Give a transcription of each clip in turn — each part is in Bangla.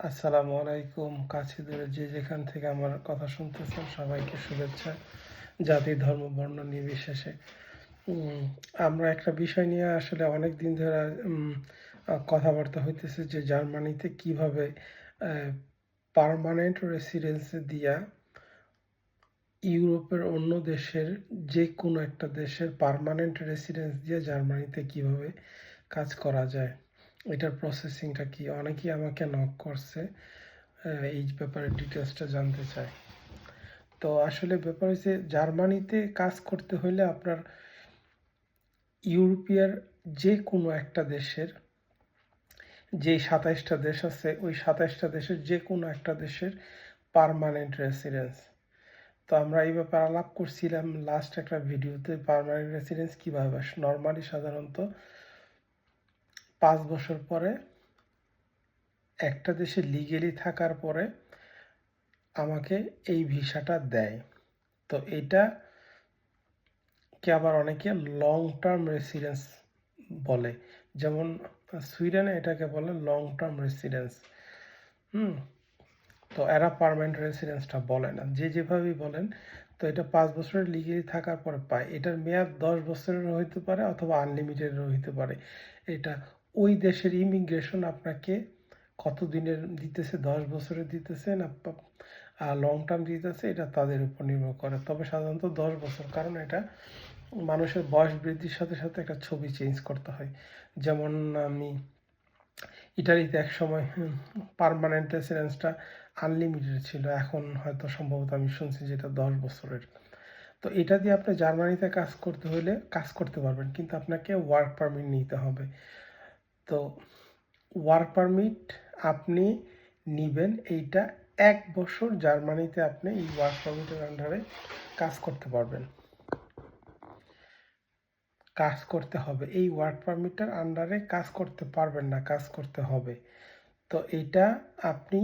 আসসালামু আলাইকুম। কাছে দূরে যে যেখান থেকে আমার কথা শুনতেছেন সবাইকে শুভেচ্ছা, জাতি ধর্ম বর্ণ নির্বিশেষে। উম, আমরা একটা বিষয় নিয়ে আসলে অনেক দিন ধরে কথাবার্তা হইতেছে যে জার্মানিতে কিভাবে পার্মানেন্ট রেসিডেন্সি দিয়া ইউরোপের অন্য দেশের যে কোনো একটা দেশের পার্মানেন্ট রেসিডেন্স দিয়ে জার্মানিতে কিভাবে কাজ করা যায়, এটার প্রসেসিংটা কি। অনেকেই আমাকে নক করছে এই ব্যাপারে ডিটেলসটা জানতে চায়। তো আসলে ব্যাপার হচ্ছে জার্মানিতে কাজ করতে হলে আপনার ইউরোপিয়ার যে কোনো একটা দেশের, যে 27টা দেশ আছে ওই 27টা দেশের যে কোনো একটা দেশের পার্মানেন্ট রেসিডেন্স। তো আমরা এই ব্যাপারে আলাপ করছিলাম লাস্ট একটা ভিডিওতে। পার্মানেন্ট রেসিডেন্স কীভাবে আসে, নর্মালি সাধারণত 5 বছর পরে একটা দেশে লিগেলি থাকার পরে আমাকে এই ভিসাটা দেয়। তো এটা কে আবার অনেকে লং টার্ম রেসিডেন্স বলে, যেমন সুইডেনে এটাকে বলে লং টার্ম রেসিডেন্স। তো এরা পার্মানেন্ট রেসিডেন্সটা বলে না, যে যেভাবেই বলেন। তো এটা 5 বছরের লিগেলি থাকার পরে পায়। এটার মেয়াদ 10 বছরেরও হইতে পারে অথবা আনলিমিটেডও হইতে পারে। এটা ওই দেশের ইমিগ্রেশন আপনাকে কত দিনের দিতেছে, 10 বছরের দিতেছে না লং টার্ম দিতেছে, এটা তাদের উপর নির্ভর করে। তবে সাধারণত 10 বছর, কারণ এটা মানুষের বয়স বৃদ্ধির সাথে সাথে একটা ছবি চেঞ্জ করতে হয়। যেমন আমি ইটালিতে এক সময় পার্মানেন্ট রেসিডেন্সটা আনলিমিটেড ছিল, এখন হয়তো সম্ভবত আমি শুনছি যেটা 10 বছরের। তো এটা দিয়ে আপনি জার্মানিতে কাজ করতে হলে কাজ করতে পারবেন, কিন্তু আপনাকে ওয়ার্ক পারমিট নিতে হবে। তো ওয়ার্ক পারমিট আপনি নিবেন, এইটা 1 বছর জার্মানিতে আপনি এই ওয়ার্ক পারমিটের আন্ডারে কাজ করতে পারবেন, কাজ করতে হবে। এই ওয়ার্ক পারমিটের আন্ডারে কাজ করতে পারবেন না, কাজ করতে হবে। তো এইটা আপনি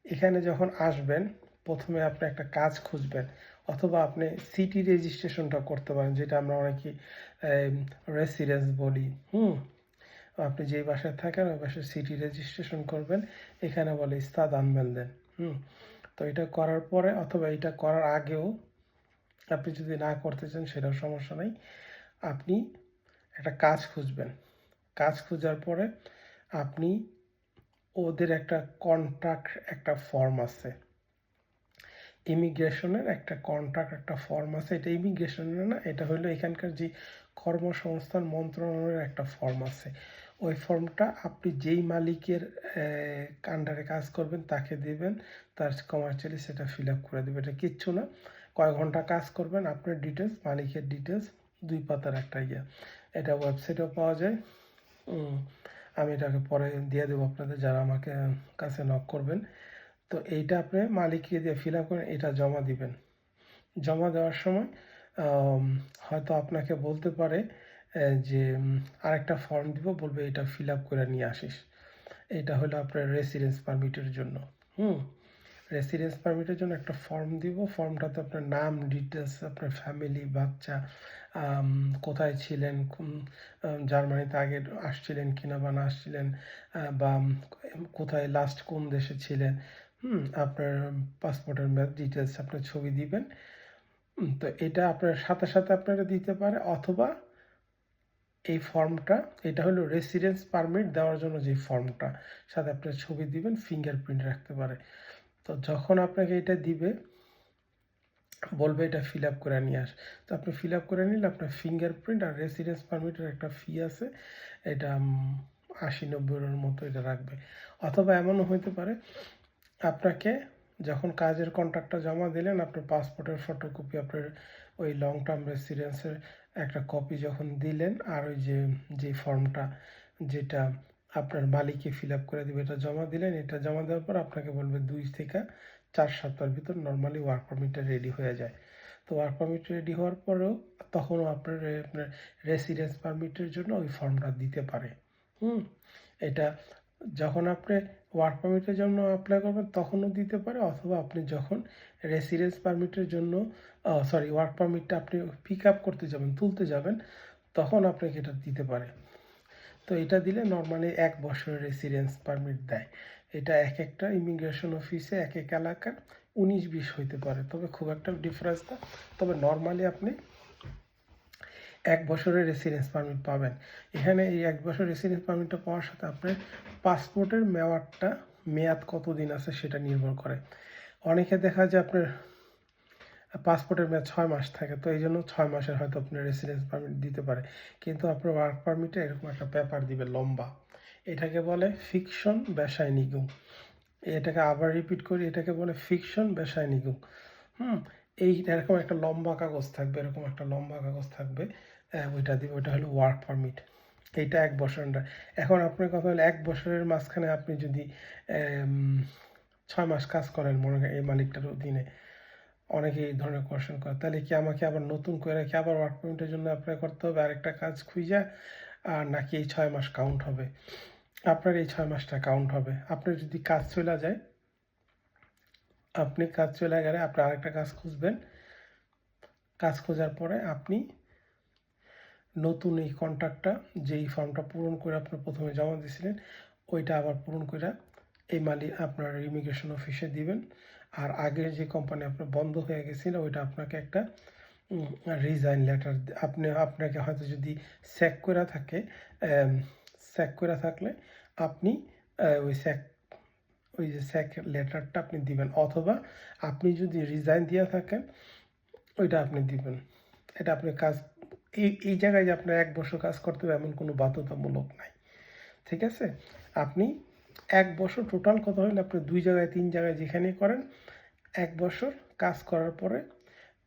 এখানে যখন আসবেন প্রথমে আপনি একটা কাজ খুঁজবেন, অথবা আপনি সিটি রেজিস্ট্রেশনটা করতে পারেন, যেটা আমরা অনেকেই রেসিডেন্স বলি। আপনি যেই বাসায় থাকেন ওই বাসায় সিটি রেজিস্ট্রেশন করবেন, এখানে বলে স্তাদ আনমেলদেন। তো এটা করার পরে অথবা এটা করার আগেও আপনি যদি না করতে চান সেটাও সমস্যা নেই, আপনি একটা কাজ খুঁজবেন। কাজ খোঁজার পরে আপনি ওদের একটা কন্ট্রাক্ট একটা ফর্ম আছে, ইমিগ্রেশনের একটা কন্ট্রাক্ট একটা ফর্ম আছে। এটা ইমিগ্রেশনের না, এটা হলো এখানকার যে কর্মসংস্থান মন্ত্রণালয়ের একটা ফর্ম আছে। ওই ফর্মটা আপনি যেই মালিকের আন্ডারে কাজ করবেন তাকে দিবেন, তার কমার্শিয়ালি সেটা ফিল আপ করে দেবে। এটা কিচ্ছু না, কয় ঘন্টা কাজ করবেন আপনার ডিটেলস, মালিকের ডিটেলস, 2 পাতার একটা ইয়ে। এটা ওয়েবসাইটেও পাওয়া যায়। আমি এটাকে পরে দিয়ে দেবো আপনাদের যারা আমাকে কাছে নক করবেন। তো এইটা আপনি মালিককে দিয়ে ফিল আপ করেন, এটা জমা দিবেন। জমা দেওয়ার সময় হয়তো আপনাকে বলতে পারে যে আরেকটা ফর্ম দিব, বলবে এটা ফিল আপ করে নিয়ে আসিস। এটা হলো আপনার রেসিডেন্স পারমিটের জন্য। রেসিডেন্স পারমিটের জন্য একটা ফর্ম দিব, ফর্মটাতে আপনার নাম, ডিটেলস, আপনার ফ্যামিলি, বাচ্চা, কোথায় ছিলেন, জার্মানিতে আগে আসছিলেন কিনা বা না আসছিলেন, বা কোথায় লাস্ট কোন দেশে ছিলেন, আপনার পাসপোর্টের ডিটেলস, আপনার ছবি দিবেন। তো এটা আপনার সাথে সাথে আপনারা দিতে পারে, অথবা এই ফর্মটা, এটা হলো রেসিডেন্স পারমিট দেওয়ার জন্য যে ফর্মটা, সাথে আপনার ছবি দিবেন, ফিঙ্গারপ্রিন্ট রাখতে পারে। তো যখন আপনাকে এটা দিবে বলবে এটা ফিল আপ করে নিয়ে আস, তো আপনি ফিল আপ করে নিলে আপনার ফিঙ্গারপ্রিন্ট আর রেসিডেন্স পারমিটের একটা ফি আছে, এটা 80-90 মতো এটা রাখবে। অথবা এমনও হইতে পারে আপনাকে যখন কাজের কন্ট্রাক্টটা জমা দিলেন, আপনার পাসপোর্টের ফটোকপি, আপনার ওই লং টার্ম রেসিডেন্সের একটা কপি যখন দিলেন, আর ওই যে ফর্মটা যেটা আপনার মালিককে ফিল আপ করে দেবে, এটা জমা দিলেন। এটা জমা দেওয়ার পর আপনাকে বলবে 2 থেকে 4 সপ্তাহের ভিতর নর্মালি ওয়ার্ক পারমিটটা রেডি হয়ে যায়। তো ওয়ার্ক পারমিট রেডি হওয়ার পরেও তখনও আপনার রেসিডেন্স পারমিটের জন্য ওই ফর্মটা দিতে পারে। এটা যখন আপনি ওয়ার্ক পারমিটের জন্য অ্যাপ্লাই করবেন তখনও দিতে পারে, অথবা আপনি যখন রেসিডেন্স পারমিটের জন্য ওয়ার্ক পারমিটটা আপনি পিক আপ করতে যাবেন, তুলতে যাবেন, তখন আপনাকে এটা দিতে পারে। তো এটা দিলে নর্মালি 1 বছরের রেসিডেন্স পারমিট দেয়। এটা এক একটা ইমিগ্রেশন অফিসে এক এক এলাকার 19-20 হইতে পারে, তবে খুব একটা ডিফারেন্স না। তবে নর্মালি আপনি 1 বছরের রেসিডেন্স পারমিট পাবেন। এখানে এই 1 বছর রেসিডেন্স পারমিটটা পাওয়ার সাথে আপনার পাসপোর্টের মেয়াদ কতদিন আছে সেটা নির্ভর করে। অনেকে দেখা যায় আপনার পাসপোর্টের মেয়াদ 6 মাস থাকে, তো এই জন্য 6 মাসের হয়তো আপনার রেসিডেন্স পারমিট দিতে পারে, কিন্তু আপনার ওয়ার্ক পারমিটে এরকম একটা পেপার দিবে লম্বা, এটাকে বলে ফিকশন বেসাইনিগুং। এটাকে আবার রিপিট করি, এটাকে বলে ফিকশন বেসাইনিগুং। এই এরকম একটা লম্বা কাগজ থাকবে, এরকম একটা লম্বা কাগজ থাকবে, ওইটা দিবে, ওইটা হলো ওয়ার্ক পারমিট। এইটা 1 বছরের। এখন আপনার কথা হলো 1 বছরের মাঝখানে আপনি যদি 6 মাস কাজ করেন মনে করেন এই মালিকটার অধীনে, অনেকে এই ধরনের কোয়েশ্চেন করে, তাহলে কি আমাকে আবার নতুন করে কি আবার ওয়ার্ক পারমিটের জন্য অ্যাপ্লাই করতে হবে আরেকটা কাজ খুঁজে, আর নাকি এই 6 মাস কাউন্ট হবে? আপনার এই 6 মাসটা কাউন্ট হবে। আপনার যদি কাজ চলে যায়, আপনি কাজ চলে গেলে আপনি আরেকটা কাজ খুঁজবেন, কাজ খোঁজার পরে আপনি নতুন এই কন্ট্রাক্টটা, যেই ফর্মটা পূরণ করে আপনি প্রথমে জমা দিয়েছিলেন, ওইটা আবার পূরণ করে এই আপনার ইমিগ্রেশন অফিসে দিবেন। আর আগের যে কোম্পানি আপনার বন্ধ হয়ে গেছিল ওইটা আপনাকে একটা রিজাইন লেটার, আপনাকে হয়তো যদি স্যাক করে থাকলে আপনি ওই যে স্যাক লেটারটা আপনি দিবেন, অথবা আপনি যদি রিজাইন দিয়ে থাকেন ওইটা আপনি দিবেন। এটা আপনি কাজ এই জায়গায় যে আপনার 1 বছর কাজ করতে হবে এমন কোনো বাধ্যতামূলক নাই, ঠিক আছে? আপনি 1 বছর টোটাল কথা হলে আপনি 2 জায়গায় 3 জায়গায় যেখানেই করেন 1 বছর কাজ করার পরে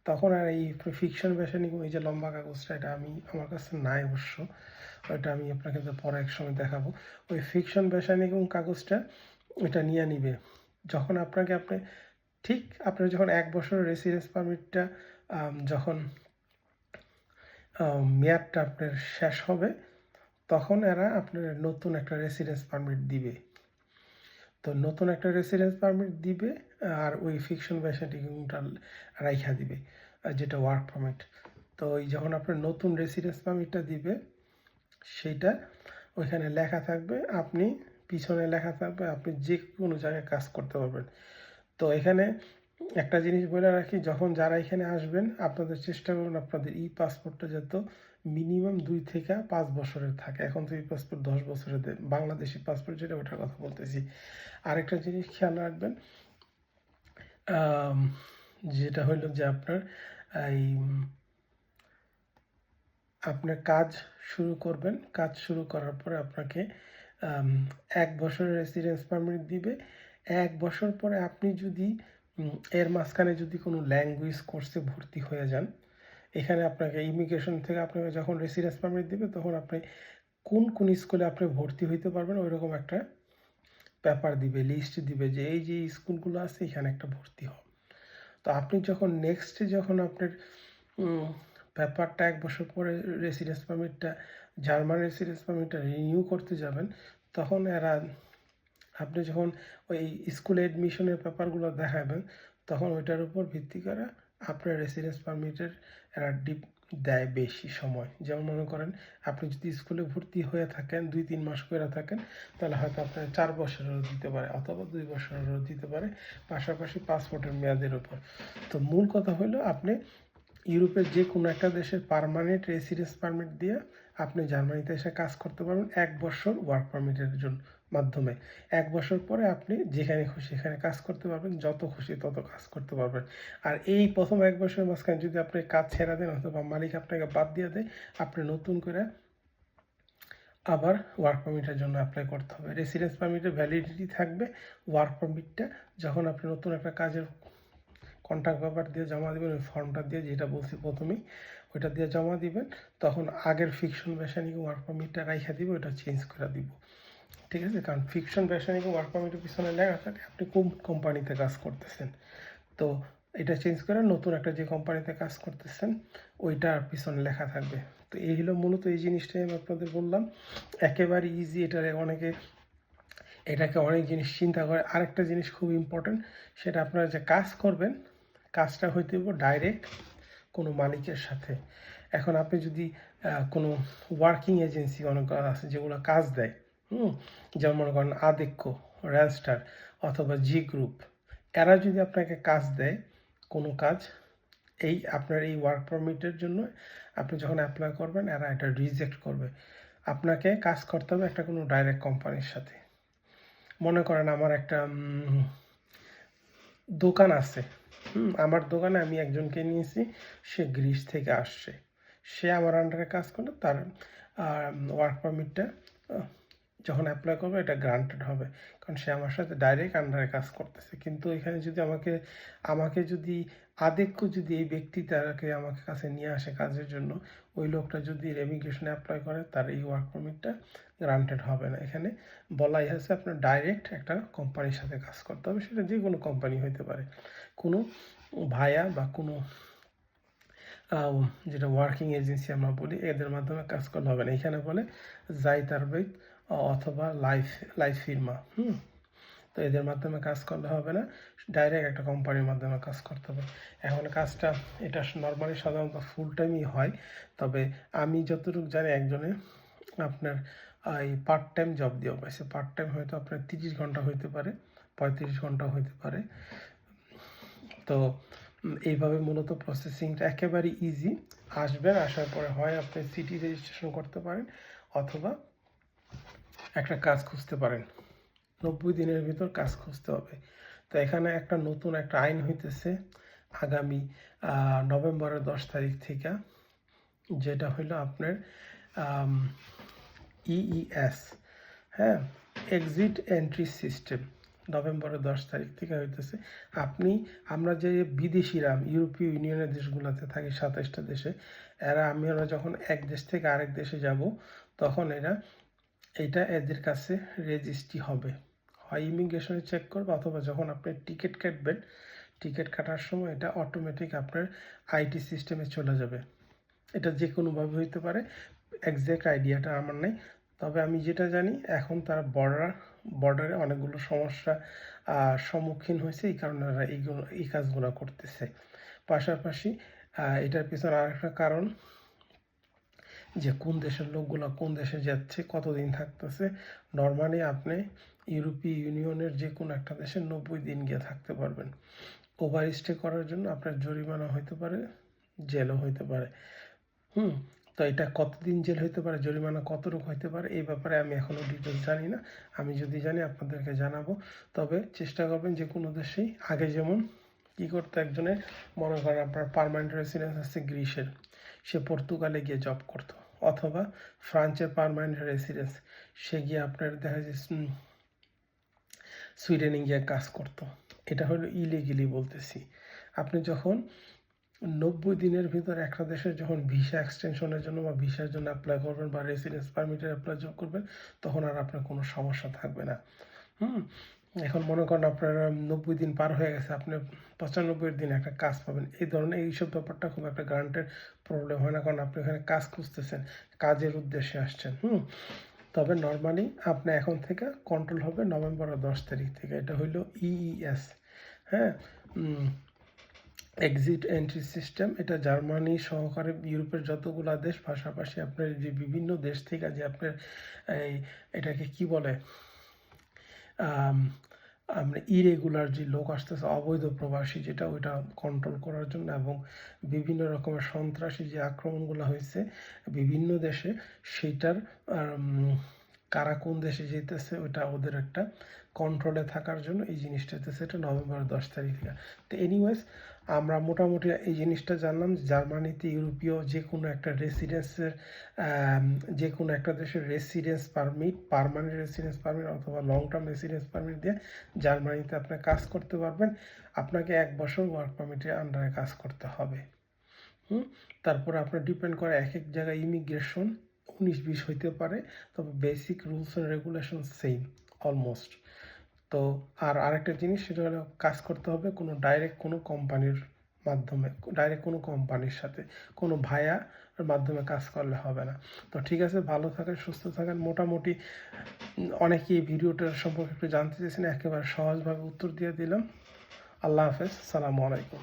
তখন আর এই ফিকশন বেসাইনিগুং এই যে লম্বা কাগজটা, এটা আমার কাছে নাই অবশ্য, ওইটা আমি আপনাকে পরে এক সময় দেখাবো। ওই ফিকশন বেসাইনিগুং কাগজটা এটা নিয়ে নিবে, যখন আপনি ঠিক আপনার যখন 1 বছরের রেসিডেন্স পারমিটটা যখন মেয়াদটা আপনার শেষ হবে, তখন এরা আপনার নতুন একটা রেসিডেন্স পারমিট দিবে। তো নতুন একটা রেসিডেন্স পারমিট দিবে, আর ওই ফিকশন বেসাইনিগুংটা রাইখা দিবে, যেটা ওয়ার্ক পারমিট। তো ওই যখন আপনার নতুন রেসিডেন্স পারমিটটা দিবে, সেইটা ওইখানে লেখা থাকবে, পিছনে লেখা থাকবে আপনি যে কোনো জায়গায় কাজ করতে পারবেন। তো এখানে একটা জিনিস বলে রাখি, যখন যারা এখানে আসবেন আপনাদের চেষ্টা করুন আপনাদের পাসপোর্টটা যাতে মিনিমাম 2 থেকে 5 বছরের থাকে। এখন তো পাসপোর্ট 10 বছরের বাংলাদেশি পাসপোর্ট যেটা, ওটার কথা বলতেছি। আরেকটা জিনিস খেয়াল রাখবেন, যেটা হইলো যে আপনার কাজ শুরু করবেন, কাজ শুরু করার পরে আপনাকে 1 বছরের রেসিডেন্স পারমিট দিবে। 1 বছর পরে আপনি যদি এর মাঝখানে যদি কোনো ল্যাঙ্গুয়েজ কোর্সে ভর্তি হয়ে যান, এখানে আপনাকে ইমিগ্রেশন থেকে আপনাকে যখন রেসিডেন্স পারমিট দিবে তখন আপনি কোন স্কুলে আপনি ভর্তি হইতে পারবেন ওইরকম একটা পেপার দিবে, লিস্ট দিবে যে এই যে স্কুলগুলো আছে এখানে একটা ভর্তি হন। তো আপনি যখন যখন আপনার পেপারটা 1 বছর পরে জার্মান রেসিডেন্স পারমিটটা রিনিউ করতে যাবেন, তখন আপনি যখন ওই স্কুলে অ্যাডমিশনের পেপারগুলো দেখাবেন, তখন ওইটার উপর ভিত্তি করে আপনার রেসিডেন্স পারমিটের এরা দেয় বেশি সময়। যেমন মনে করেন আপনি যদি স্কুলে ভর্তি হয়ে থাকেন 2-3 মাস করে থাকেন, তাহলে হয়তো আপনার 4 বছরেরও দিতে পারে অথবা 2 বছরেরও দিতে পারে, পাশাপাশি পাসপোর্টের মেয়াদের উপর। তো মূল কথা হলো আপনি ইউরোপের যে কোনো একটা দেশের পার্মানেন্ট রেসিডেন্স পারমিট দিয়ে আপনি জার্মানিতে এসে কাজ করতে পারবেন 1 বছর ওয়ার্ক পারমিটের মাধ্যমে। 1 বছর পরে আপনি যেখানে খুশি সেখানে কাজ করতে পারবেন, যত খুশি তত কাজ করতে পারবেন। আর এই প্রথম 1 বছরের মাঝখানে যদি আপনি কাজ ছেড়ে দেন অথবা মালিক আপনাকে বাদ দিয়ে দেয়, আপনি নতুন করে আবার ওয়ার্ক পারমিটের জন্য অ্যাপ্লাই করতে হবে। রেসিডেন্স পারমিটের ভ্যালিডিটি থাকবে, ওয়ার্ক পারমিটটা যখন আপনি নতুন একটা কাজের কন্ট্রাক্ট পেপার দিয়ে জমা দেবেন, ওই ফর্মটা দিয়ে যেটা বলছি প্রথমেই ওইটা দিয়ে জমা দিবেন, তখন আগের ফিকশন বেসাইনিগুং ওয়ার্ক পারমিটটা রাইখা দিব, ওইটা চেঞ্জ করে দিব, ঠিক আছে? কারণ ফিকশন বেসাইনিগুং ওয়ার্ক পারমিটের পিছনে লেখা থাকে আপনি কোন কোম্পানিতে কাজ করতেছেন, তো এটা চেঞ্জ করে নতুন একটা যে কোম্পানিতে কাজ করতেছেন ওইটার পিছনে লেখা থাকবে। তো এই হলো মূলত এই জিনিসটাই আমি আপনাদের বললাম, একেবারে ইজি। এটাকে অনেক জিনিস চিন্তা করে। আরেকটা জিনিস খুব ইম্পর্টেন্ট, সেটা আপনারা যে কাজ করবেন কাজটা হইতে হবে ডাইরেক্ট কোনো মালিকের সাথে। এখন আপনি যদি কোনো ওয়ার্কিং এজেন্সি অনেক আছে যেগুলো কাজ দেয়, যেমন মনে করেন আদেক্য, র্যালস্টার অথবা জি গ্রুপ, এরা যদি আপনাকে কাজ দেয় কোনো কাজ, এই আপনার এই ওয়ার্ক পারমিটের জন্য আপনি যখন অ্যাপ্লাই করবেন এরা এটা রিজেক্ট করবে। আপনাকে কাজ করতে হবে একটা কোনো ডাইরেক্ট কোম্পানির সাথে। মনে করেন আমার একটা দোকান আছে, আমার দোকানে আমি একজনকে নিয়েছি, সে গ্রিস থেকে আসছে, সে আমার আন্ডারে কাজ করলে তার ওয়ার্ক পারমিটটা যখন অ্যাপ্লাই করবে এটা গ্রান্টেড হবে, কারণ সে আমার সাথে ডাইরেক্ট আন্ডারে কাজ করতেছে। কিন্তু এখানে যদি আমাকে যদি আদেক্য যদি এই ব্যক্তি তাকে আমাকে কাছে নিয়ে আসে কাজের জন্য, ওই লোকটা যদি রেমিগ্রেশনে অ্যাপ্লাই করে তার এই ওয়ার্ক পারমিটটা গ্রান্টেড হবে না। এখানে বলাই আছে আপনার ডাইরেক্ট একটা কোম্পানির সাথে কাজ করতে হবে, সেটা যে কোনো কোম্পানি হইতে পারে, কোনো ভায়া বা কোনো যেটা ওয়ার্কিং এজেন্সি আমরা বলি, এদের মাধ্যমে কাজ করলে হবে না। এখানে বলে জাইতারবেইত অথবা লাইফ ফিরমা, তো এদের মাধ্যমে কাজ করলে হবে না, ডাইরেক্ট একটা কোম্পানির মাধ্যমে কাজ করতে হবে। এখন কাজটা এটা নর্মালি সাধারণত ফুল টাইমই হয়, তবে আমি যতটুকু জানি একজনে আপনার এই পার্ট টাইম জব দিয়েও পাইছে। পার্ট টাইম হয়তো আপনার 30 ঘন্টা হইতে পারে, 35 ঘন্টা হইতে পারে। তো এইভাবে মূলত প্রসেসিংটা একেবারে ইজি। আসবেন, আসার পরে হয় আপনি সিটি রেজিস্ট্রেশন করতে পারেন অথবা একটা কাজ খুঁজতে পারেন। 90 দিনের ভিতর কাজ খুঁজতে হবে। তো এখানে একটা নতুন একটা আইন হইতেছে আগামী নভেম্বরের 10 তারিখ থেকে, যেটা হইলো আপনার ইইএস, হ্যাঁ, এক্সিট এন্ট্রি সিস্টেম, নভেম্বরের 10 তারিখ থেকে হইতেছে। আমরা যে বিদেশিরা ইউরোপীয় ইউনিয়নের দেশগুলোতে থাকি, 27টা দেশে, আমরা যখন এক দেশ থেকে আরেক দেশে যাব, তখন এটা এদের কাছে রেজিস্ট্রি হবে, হয় ইমিগ্রেশনে চেক করবে অথবা যখন আপনি টিকিট কাটবেন, টিকিট কাটার সময় এটা অটোমেটিক আপনার আইটি সিস্টেমে চলে যাবে। এটা যে কোনোভাবে হইতে পারে, এক্স্যাক্ট আইডিয়াটা আমার নেই, তবে আমি যেটা জানি এখন তারা বর্ডারে অনেকগুলো সমস্যা সম্মুখীন হয়েছে, এই কারণে তারা এই কাজগুলো করতেছে। পাশাপাশি এটার পিছনে আরেকটা কারণ যে কোন দেশের লোকগুলো কোন দেশে যাচ্ছে, কতদিন থাকতেছে। নর্মালি আপনি ইউরোপীয় ইউনিয়নের যে কোনো একটা দেশে 90 দিন গিয়ে থাকতে পারবেন। ওভার স্টে করার জন্য আপনার জরিমানা হইতে পারে, জেলও হইতে পারে। তো এটা কতদিন জেল হইতে পারে, জরিমানা কতটুকু হইতে পারে, এই ব্যাপারে আমি এখনো ডিটেলস জানি না। আমি যদি জানি আপনাদেরকে জানাবো। তবে চেষ্টা করবেন যে কোনো দেশেই আগে যেমন কি করতো, একজনের মনে করেন আপনার পার্মানেন্ট রেসিডেন্স আছে গ্রিসের, সে পর্তুগালে গিয়ে জব করতো, অথবা ফ্রান্সের পার্মানেন্ট রেসিডেন্স, সে গিয়ে আপনার দেখা যায় সুইডেনে গিয়ে কাজ করতো। এটা হলো ইলিগেলি বলতেছি। আপনি যখন 90 দিনের ভিতর একটা দেশের যখন ভিসা এক্সটেনশনের জন্য বা ভিসার জন্য অ্যাপ্লাই করবেন বা রেসিডেন্স পারমিটের অ্যাপ্লাই করবেন, তখন আর আপনার কোনো সমস্যা থাকবে না। এখন মনে করেন আপনার 90 দিন পার হয়ে গেছে, আপনি 95 দিন একটা কাজ পাবেন, এই ধরনের এইসব ব্যাপারটা খুব একটা গ্রান্টের প্রবলেম হয় না, কারণ আপনি এখানে কাজ খুঁজতেছেন, কাজের উদ্দেশ্যে আসছেন। তবে নর্মালি আপনি এখন থেকে কন্ট্রোল হবে নভেম্বরের 10 তারিখ থেকে। এটা হইল ইইএস, হ্যাঁ, এক্সিট এন্ট্রি সিস্টেম। এটা জার্মানি সহকারে ইউরোপের যতগুলো দেশ, পাশাপাশি আপনার যে বিভিন্ন দেশ থেকে যে আপনার এটাকে কি বলে, আমরা ইরেগুলার যে লোক আসতেছে, অবৈধ প্রবাসী যেটা, ওইটা কন্ট্রোল করার জন্য, এবং বিভিন্ন রকমের সন্ত্রাসী যে আক্রমণগুলো হয়েছে বিভিন্ন দেশে, সেইটার কারা কোন দেশে যেতেছে ওইটা ওদের একটা কন্ট্রোলে থাকার জন্য এই জিনিসটা হচ্ছে, এটা নভেম্বরের 10 তারিখ থেকে। তো এনিওয়েজ আমরা মোটামুটি এই জিনিসটা জানলাম, জার্মানিতে ইউরোপীয় যে কোনো একটা রেসিডেন্সের যে কোনো একটা দেশের residence permit, permanent residence permit অথবা লং টার্ম রেসিডেন্স পারমিট দিয়ে জার্মানিতে আপনি কাজ করতে পারবেন। আপনাকে 1 বছর ওয়ার্ক পারমিটের আন্ডারে কাজ করতে হবে। তারপর আপনার ডিপেন্ড করে এক এক জায়গায় ইমিগ্রেশন 19-20 হইতে পারে, তবে basic rules and regulation same almost. তো আরেকটা জিনিস, সেটা হলো কাজ করতে হবে কোনো ডাইরেক্ট কোনো কোম্পানির মাধ্যমে, ডাইরেক্ট কোনো কোম্পানির সাথে, কোনো ভায়ার মাধ্যমে কাজ করলে হবে না। তো ঠিক আছে, ভালো থাকেন, সুস্থ থাকেন। মোটামুটি অনেকেই ভিডিওটার সম্পর্কে একটু জানতে চেয়েছেন, একেবারে সহজভাবে উত্তর দিয়ে দিলাম। আল্লাহ হাফেজ, সালামু আলাইকুম।